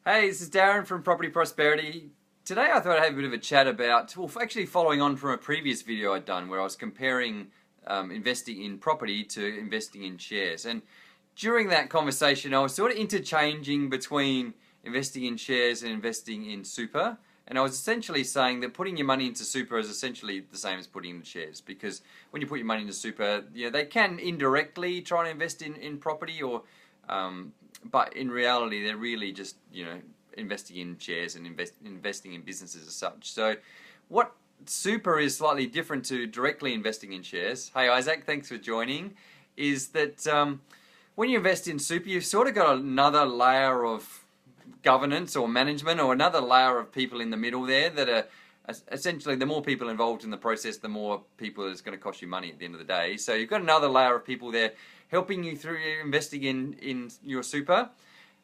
Hey, this is Darren from Property Prosperity. Today I thought I'd have a bit of a chat about, well, actually following on from a previous video I'd done where I was comparing investing in property to investing in shares. And during that conversation I was sort of interchanging between investing in shares and investing in super. And I was essentially saying that putting your money into super is essentially the same as putting in shares, because when you put your money into super, they can indirectly try and invest in property, or but in reality they're really just investing in shares and investing in businesses as such. So what super is slightly different to directly investing in shares, hey Isaac, thanks for joining, is that when you invest in super, you've sort of got another layer of governance or management, or another layer of people in the middle there that are essentially, the more people involved in the process, the more people it's going to cost you money at the end of the day. So you've got another layer of people there helping you through investing in your super.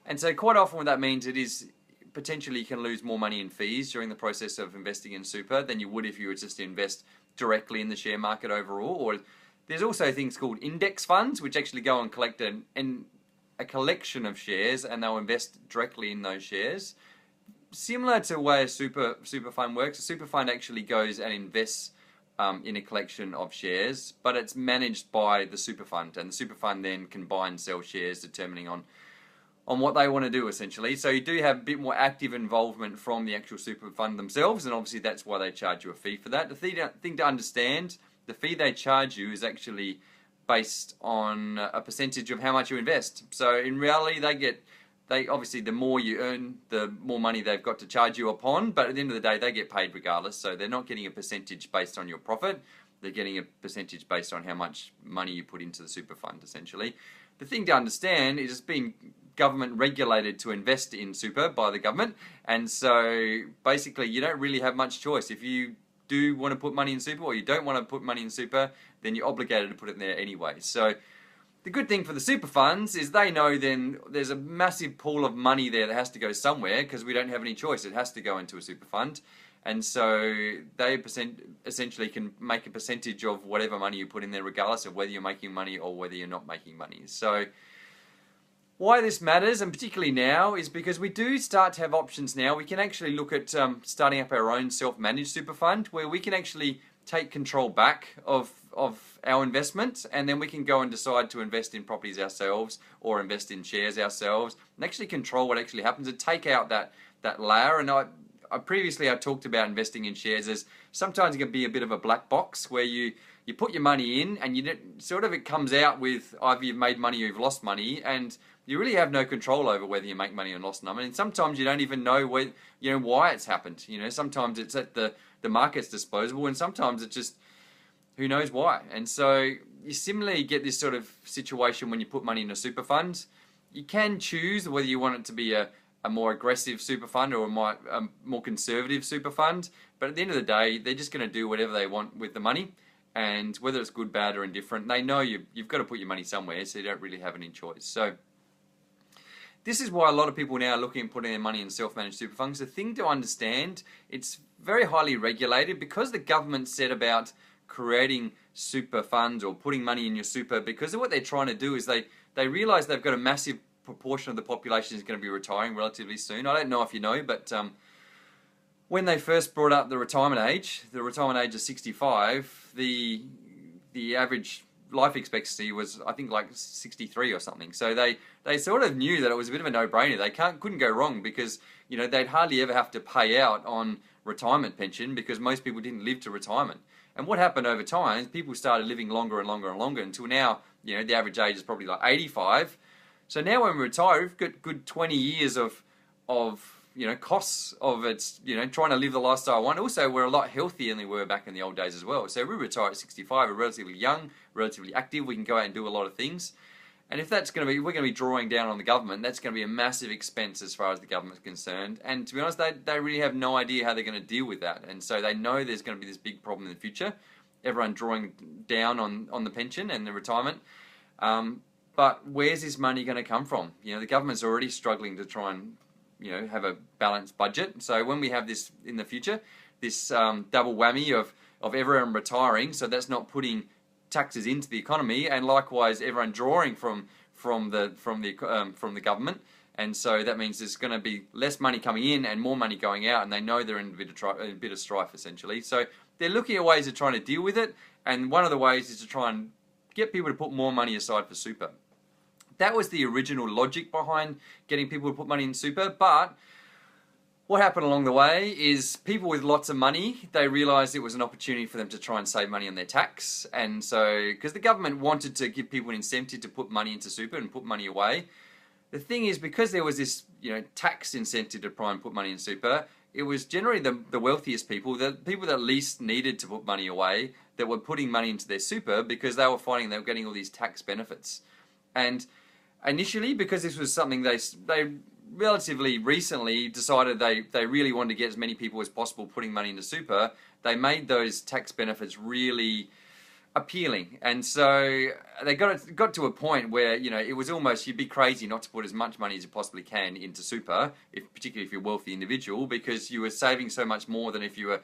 And so quite often what that means, it is potentially you can lose more money in fees during the process of investing in super than you would if you were just to invest directly in the share market overall. Or there's also things called index funds, which actually go and collect a collection of shares, and they'll invest directly in those shares. Similar to the way a super fund works, a super fund actually goes and invests in a collection of shares, but it's managed by the super fund, and the super fund then can buy and sell shares depending on what they want to do, essentially. So you do have a bit more active involvement from the actual super fund themselves, and obviously that's why they charge you a fee for that. The thing to understand, the fee they charge you is actually based on a percentage of how much you invest. So in reality, they obviously, the more you earn, the more money they've got to charge you upon, but at the end of the day, they get paid regardless. So they're not getting a percentage based on your profit. They're getting a percentage based on how much money you put into the super fund, essentially. The thing to understand is it's being government regulated to invest in super by the government, and so basically you don't really have much choice. If you do want to put money in super, or you don't want to put money in super, then you're obligated to put it in there anyway. So the good thing for the super funds is they know then there's a massive pool of money there that has to go somewhere, because we don't have any choice. It has to go into a super fund. And so they essentially can make a percentage of whatever money you put in there, regardless of whether you're making money or whether you're not making money. So why this matters, and particularly now, is because we do start to have options now. We can actually look at starting up our own self-managed super fund, where we can actually take control back of our investment, and then we can go and decide to invest in properties ourselves or invest in shares ourselves, and actually control what actually happens, and take out that layer. And I previously talked about investing in shares as sometimes it can be a bit of a black box, where you put your money in and it comes out with either you've made money or you've lost money, and you really have no control over whether you make money or lost money. And sometimes you don't even know why it's happened. Sometimes it's at the market's disposal, and sometimes it's just who knows why. And so you similarly get this sort of situation when you put money in a super fund. You can choose whether you want it to be a more aggressive super fund or a more conservative super fund, but at the end of the day, they're just going to do whatever they want with the money, and whether it's good, bad, or indifferent, they know you've got to put your money somewhere, so you don't really have any choice. So this is why a lot of people now are looking at putting their money in self-managed super funds. The thing to understand, it's very highly regulated, because the government said about creating super funds or putting money in your super, because of what they're trying to do is they realize they've got a massive proportion of the population is going to be retiring relatively soon. I don't know if you know, but when they first brought up the retirement age of 65, the average life expectancy was, I think, like 63 or something. So they sort of knew that it was a bit of a no-brainer. They couldn't go wrong, because they'd hardly ever have to pay out on retirement pension, because most people didn't live to retirement. And what happened over time is people started living longer and longer and longer, until now, the average age is probably like 85. So now when we retire, we've got good 20 years of costs of trying to live the lifestyle I want. Also, we're a lot healthier than we were back in the old days as well. So we retire at 65, we're relatively young, relatively active, we can go out and do a lot of things. And if we're going to be drawing down on the government, that's going to be a massive expense as far as the government's concerned. And to be honest, they really have no idea how they're going to deal with that. And so they know there's going to be this big problem in the future, everyone drawing down on the pension and the retirement. But where's this money going to come from? The government's already struggling to try and have a balanced budget. So when we have this in the future, this double whammy of everyone retiring, so that's not putting taxes into the economy, and likewise everyone drawing from from the government. And so that means there's going to be less money coming in and more money going out, and they know they're in a bit of strife, essentially. So they're looking at ways of trying to deal with it, and one of the ways is to try and get people to put more money aside for super. That was the original logic behind getting people to put money in super, but what happened along the way is people with lots of money, they realised it was an opportunity for them to try and save money on their tax. And so, because the government wanted to give people an incentive to put money into super and put money away, the thing is, because there was this, tax incentive to try and put money in super, it was generally the wealthiest people, the people that least needed to put money away, that were putting money into their super because they were finding they were getting all these tax benefits. And initially, because this was something they relatively recently decided they really wanted to get as many people as possible putting money into super, they made those tax benefits really appealing. And so they got to a point where it was almost, you'd be crazy not to put as much money as you possibly can into super, particularly if you're a wealthy individual, because you were saving so much more than if you were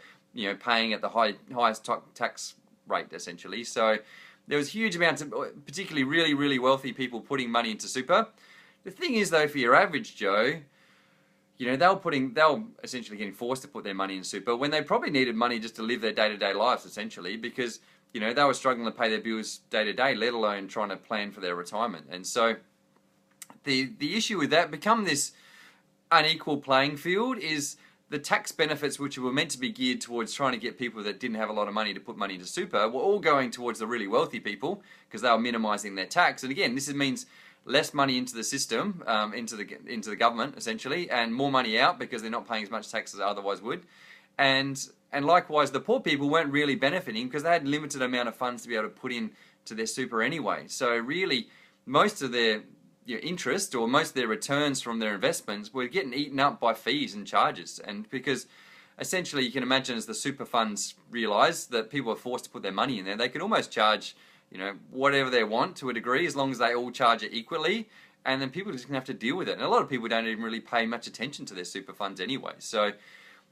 paying at the highest tax rate, essentially. So there was huge amounts of particularly really wealthy people putting money into super. The thing is, though, for your average Joe, they were essentially getting forced to put their money in super when they probably needed money just to live their day-to-day lives, essentially, because they were struggling to pay their bills day to day, let alone trying to plan for their retirement. And so the issue with that become this unequal playing field is the tax benefits, which were meant to be geared towards trying to get people that didn't have a lot of money to put money into super, were all going towards the really wealthy people because they were minimizing their tax. And again, this means less money into the system, into the government, essentially, and more money out because they're not paying as much tax as they otherwise would. And likewise, the poor people weren't really benefiting because they had limited amount of funds to be able to put into their super anyway. So really, most of their interest or most of their returns from their investments were getting eaten up by fees and charges. And because essentially you can imagine, as the super funds realised that people are forced to put their money in there, they could almost charge whatever they want to a degree, as long as they all charge it equally. And then people just going to have to deal with it. And a lot of people don't even really pay much attention to their super funds anyway. So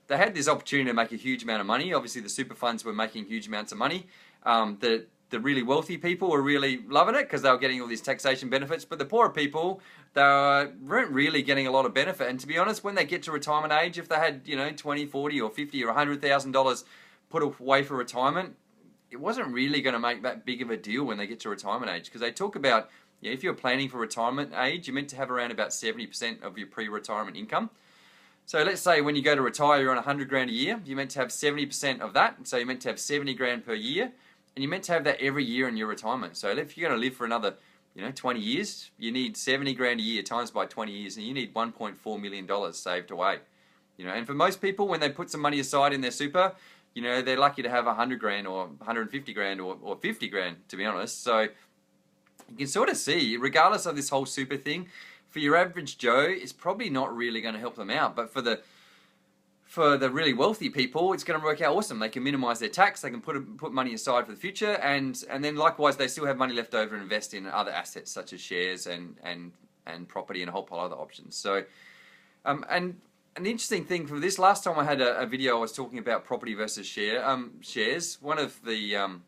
they had this opportunity to make a huge amount of money. Obviously, the super funds were making huge amounts of money. The really wealthy people were really loving it because they were getting all these taxation benefits. But the poorer people, they weren't really getting a lot of benefit. And to be honest, when they get to retirement age, if they had $20, $40, or $50 or $100,000 put away for retirement, it wasn't really going to make that big of a deal when they get to retirement age, because they talk about if you're planning for retirement age, you're meant to have around about 70% of your pre-retirement income. So let's say when you go to retire, you're on 100 grand a year. You're meant to have 70% of that. So you're meant to have 70 grand per year, and you're meant to have that every year in your retirement. So if you're going to live for another, 20 years, you need 70 grand a year times by 20 years, and you need $1.4 million saved away. And for most people, when they put some money aside in their super, they're lucky to have 100 grand or 150 grand or 50 grand, to be honest. So you can sort of see, regardless of this whole super thing, for your average Joe, it's probably not really going to help them out. But for the really wealthy people, it's going to work out awesome. They can minimize their tax, they can put money aside for the future, and then likewise, they still have money left over to invest in other assets such as shares and property and a whole pile of other options. So, and the interesting thing for this, last time I had a video, I was talking about property versus shares. One of the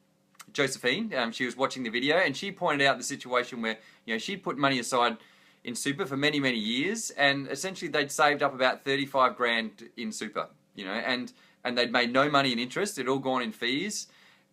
Josephine, she was watching the video, and she pointed out the situation where she put money aside in super for many years, and essentially they'd saved up about 35 grand in super, and they'd made no money in interest. It'd all gone in fees.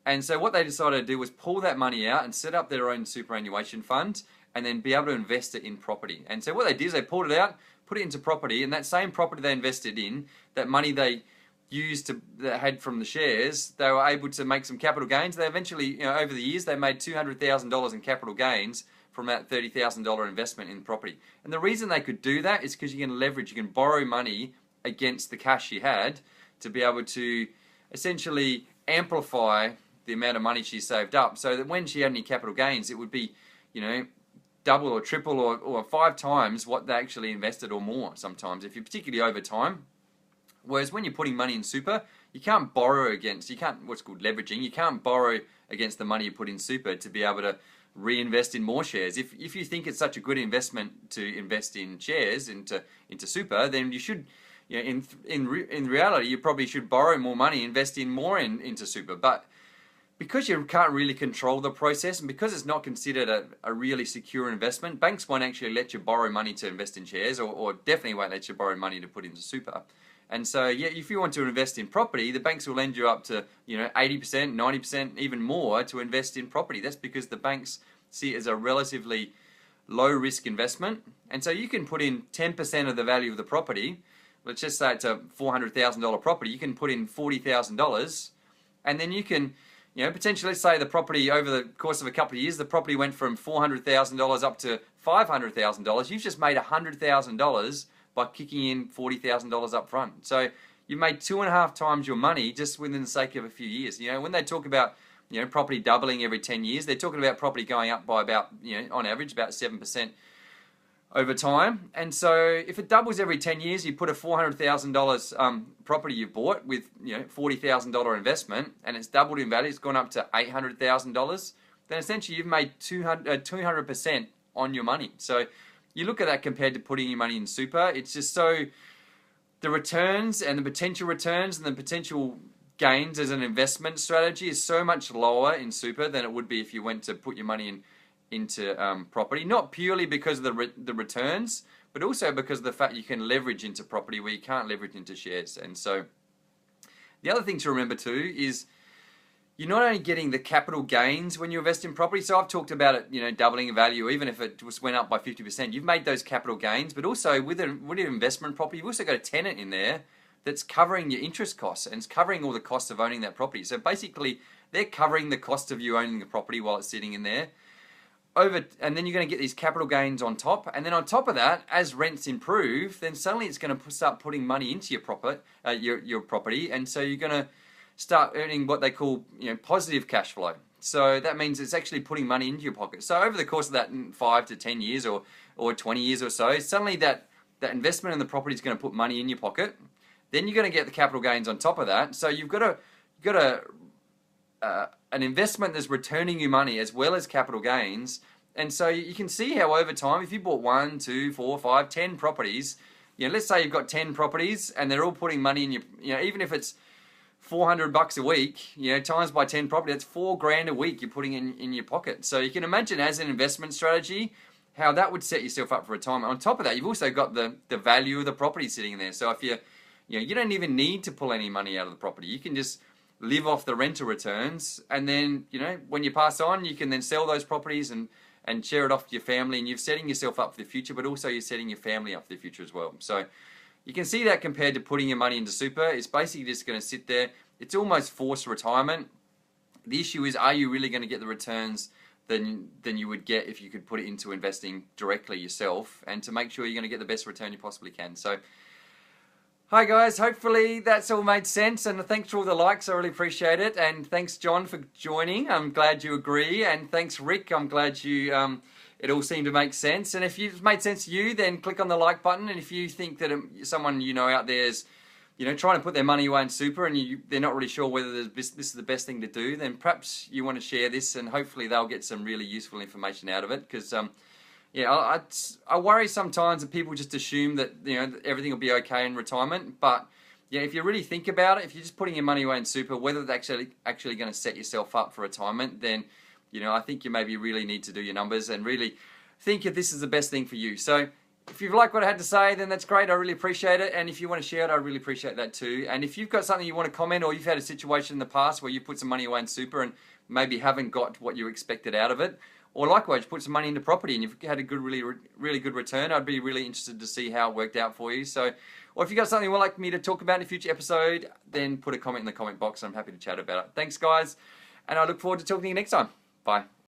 And so what they decided to do was pull that money out and set up their own superannuation fund, and then be able to invest it in property. And so what they did is they pulled it out, put it into property, and that same property they invested in, that money they used that had from the shares, they were able to make some capital gains. They eventually, over the years, they made $200,000 in capital gains from that $30,000 investment in property. And the reason they could do that is because you can leverage, you can borrow money against the cash you had to be able to essentially amplify the amount of money she saved up, so that when she had any capital gains, it would be, double or triple or 5 times what they actually invested or more sometimes, if you're particularly over time. Whereas when you're putting money in super, you can't borrow what's called leveraging, you can't borrow against the money you put in super to be able to reinvest in more shares. If you think it's such a good investment to invest in shares into super, then you should, in reality, you probably should borrow more money, invest in more into super. But because you can't really control the process, and because it's not considered a really secure investment, banks won't actually let you borrow money to invest in shares, or definitely won't let you borrow money to put into super. And so, yeah, if you want to invest in property, the banks will lend you up to 80%, 90%, even more to invest in property. That's because the banks see it as a relatively low risk investment, and so you can put in 10% of the value of the property. Let's just say it's a $400,000 property. You can put in $40,000, and then you can, potentially, let's say the property over the course of a couple of years, the property went from $400,000 up to $500,000. You've just made $100,000 by kicking in $40,000 up front. So you made 2.5 times your money just within the sake of a few years. When they talk about property doubling every 10 years, they're talking about property going up by about, on average, about 7% over time. And so if it doubles every 10 years, you put a $400,000 property you bought with $40,000 investment, and it's doubled in value, it's gone up to $800,000, then essentially you've made 200% on your money. So you look at that compared to putting your money in super, it's just so, the returns and the potential returns and the potential gains as an investment strategy is so much lower in super than it would be if you went to put your money into property. Not purely because of the returns, but also because of the fact you can leverage into property where you can't leverage into shares. And so the other thing to remember too is you're not only getting the capital gains when you invest in property. So I've talked about it, doubling in value, even if it just went up by 50%. You've made those capital gains, but also with your investment property, you've also got a tenant in there that's covering your interest costs, and it's covering all the costs of owning that property. So basically, they're covering the cost of you owning the property while it's sitting in there. And then you're going to get these capital gains on top, and then on top of that, as rents improve, then suddenly it's going to start putting money into your property, and so you're going to start earning what they call positive cash flow. So that means it's actually putting money into your pocket. So over the course of that 5 to 10 years or 20 years or so, suddenly that investment in the property is going to put money in your pocket. Then you're going to get the capital gains on top of that. So you've got an investment that's returning you money as well as capital gains. And so you can see how over time, if you bought 1, 2, 4, 5, 10 properties, let's say you've got 10 properties and they're all putting money in your, even if it's $400 a week, times by 10 property, that's $4,000 a week you're putting in your pocket. So you can imagine as an investment strategy, how that would set yourself up for retirement. On top of that, you've also got the value of the property sitting in there. So if you don't even need to pull any money out of the property. You can just live off the rental returns, and then when you pass on, you can then sell those properties and share it off to your family, and you're setting yourself up for the future, but also you're setting your family up for the future as well. So you can see that compared to putting your money into super, it's basically just going to sit there. It's almost forced retirement. The issue is, are you really going to get the returns than you would get if you could put it into investing directly yourself, and to make sure you're going to get the best return you possibly can. So hi guys, hopefully that's all made sense, and thanks for all the likes, I really appreciate it, and thanks John for joining, I'm glad you agree, and thanks Rick, I'm glad you, it all seemed to make sense, and if it's made sense to you, then click on the like button, and if you think that someone out there is trying to put their money away in super and they're not really sure whether this is the best thing to do, then perhaps you want to share this, and hopefully they'll get some really useful information out of it, because I worry sometimes that people just assume that everything will be okay in retirement. But if you really think about it, if you're just putting your money away in super, whether it's actually going to set yourself up for retirement, then I think you maybe really need to do your numbers and really think if this is the best thing for you. So if you've liked what I had to say, then that's great. I really appreciate it. And if you want to share it, I really appreciate that too. And if you've got something you want to comment, or you've had a situation in the past where you put some money away in super and maybe haven't got what you expected out of it, or likewise, put some money into property and you've had a good, really good return, I'd be really interested to see how it worked out for you. So, or if you've got something you would like me to talk about in a future episode, then put a comment in the comment box and I'm happy to chat about it. Thanks guys, and I look forward to talking to you next time. Bye.